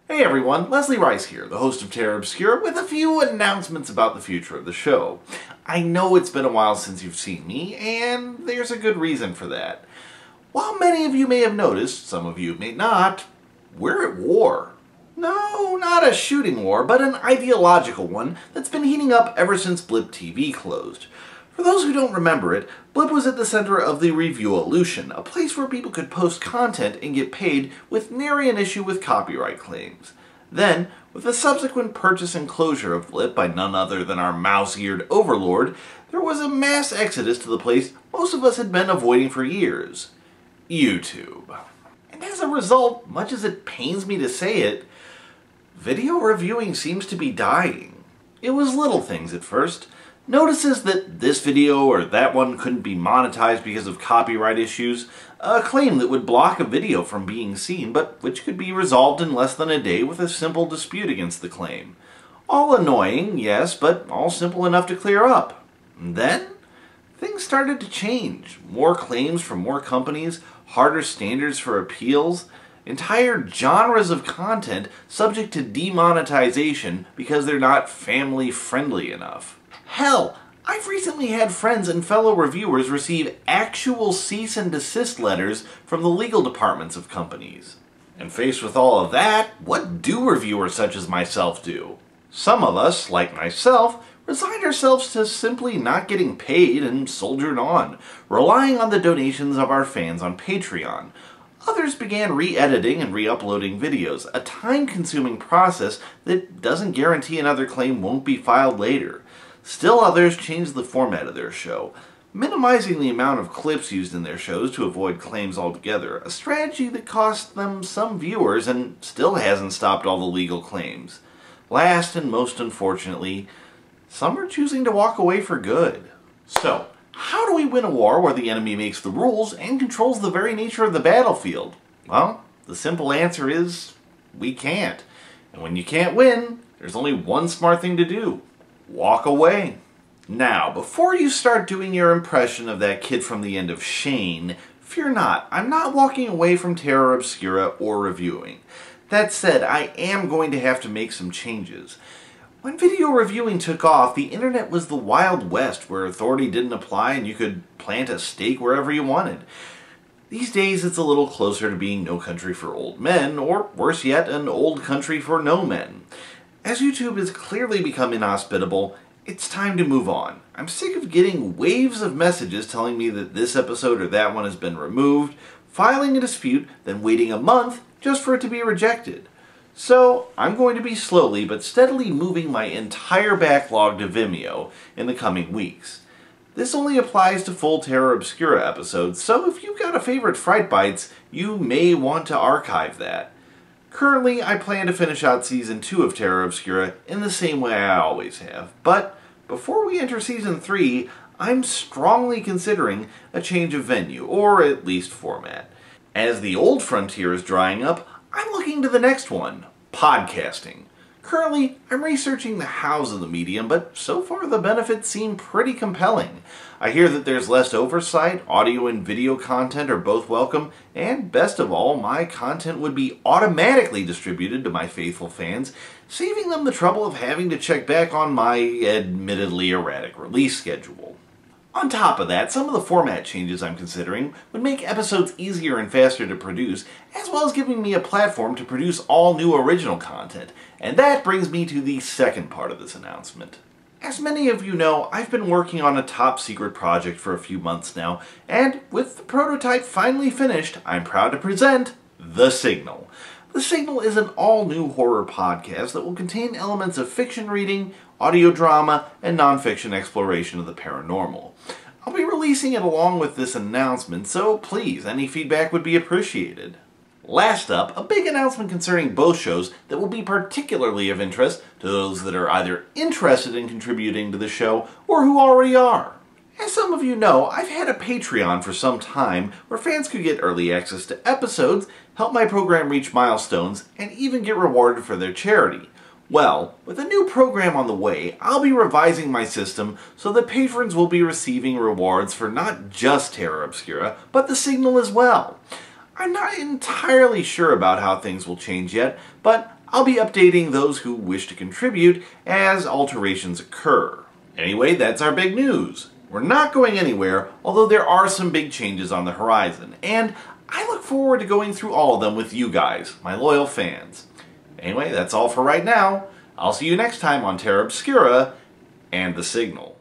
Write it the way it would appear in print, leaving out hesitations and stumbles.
Hey everyone, Leslie Rice here, the host of Terror Obscura, with a few announcements about the future of the show. I know it's been a while since you've seen me, and there's a good reason for that. While many of you may have noticed, some of you may not, we're at war. No, not a shooting war, but an ideological one that's been heating up ever since Blip TV closed. For those who don't remember it, Blip was at the center of the Review-olution, a place where people could post content and get paid with nary an issue with copyright claims. Then, with the subsequent purchase and closure of Blip by none other than our mouse-eared overlord, there was a mass exodus to the place most of us had been avoiding for years: YouTube. And as a result, much as it pains me to say it, video reviewing seems to be dying. It was little things at first. Notices that this video or that one couldn't be monetized because of copyright issues, a claim that would block a video from being seen, but which could be resolved in less than a day with a simple dispute against the claim. All annoying, yes, but all simple enough to clear up. And then, things started to change. More claims from more companies, harder standards for appeals, entire genres of content subject to demonetization because they're not family-friendly enough. Hell, I've recently had friends and fellow reviewers receive actual cease and desist letters from the legal departments of companies. And faced with all of that, what do reviewers such as myself do? Some of us, like myself, resigned ourselves to simply not getting paid and soldiered on, relying on the donations of our fans on Patreon. Others began re-editing and re-uploading videos, a time-consuming process that doesn't guarantee another claim won't be filed later. Still others changed the format of their show, minimizing the amount of clips used in their shows to avoid claims altogether, a strategy that cost them some viewers and still hasn't stopped all the legal claims. Last and most unfortunately, some are choosing to walk away for good. So, how do we win a war where the enemy makes the rules and controls the very nature of the battlefield? Well, the simple answer is, we can't. And when you can't win, there's only one smart thing to do: walk away. Now, before you start doing your impression of that kid from the end of Shane, fear not, I'm not walking away from Terror Obscura or reviewing. That said, I am going to have to make some changes. When video reviewing took off, the internet was the Wild West, where authority didn't apply and you could plant a stake wherever you wanted. These days it's a little closer to being No Country for Old Men, or worse yet, an old country for no men. As YouTube has clearly become inhospitable, it's time to move on. I'm sick of getting waves of messages telling me that this episode or that one has been removed, filing a dispute, then waiting a month just for it to be rejected. So, I'm going to be slowly but steadily moving my entire backlog to Vimeo in the coming weeks. This only applies to full Terror Obscura episodes, so if you've got a favorite Fright Bites, you may want to archive that. Currently, I plan to finish out Season 2 of Terror Obscura in the same way I always have, but before we enter Season 3, I'm strongly considering a change of venue, or at least format. As the old frontier is drying up, I'm looking to the next one: podcasting. Currently, I'm researching the hows of the medium, but so far the benefits seem pretty compelling. I hear that there's less oversight, audio and video content are both welcome, and best of all, my content would be automatically distributed to my faithful fans, saving them the trouble of having to check back on my admittedly erratic release schedule. On top of that, some of the format changes I'm considering would make episodes easier and faster to produce, as well as giving me a platform to produce all new original content. And that brings me to the second part of this announcement. As many of you know, I've been working on a top secret project for a few months now, and with the prototype finally finished, I'm proud to present The Signal. The Signal is an all-new horror podcast that will contain elements of fiction reading, audio drama, and non-fiction exploration of the paranormal. I'll be releasing it along with this announcement, so please, any feedback would be appreciated. Last up, a big announcement concerning both shows that will be particularly of interest to those that are either interested in contributing to the show or who already are. As some of you know, I've had a Patreon for some time where fans could get early access to episodes, help my program reach milestones, and even get rewarded for their charity. Well, with a new program on the way, I'll be revising my system so that patrons will be receiving rewards for not just Terror Obscura, but The Signal as well. I'm not entirely sure about how things will change yet, but I'll be updating those who wish to contribute as alterations occur. Anyway, that's our big news. We're not going anywhere, although there are some big changes on the horizon, and I look forward to going through all of them with you guys, my loyal fans. Anyway, that's all for right now. I'll see you next time on Terra Obscura and The Signal.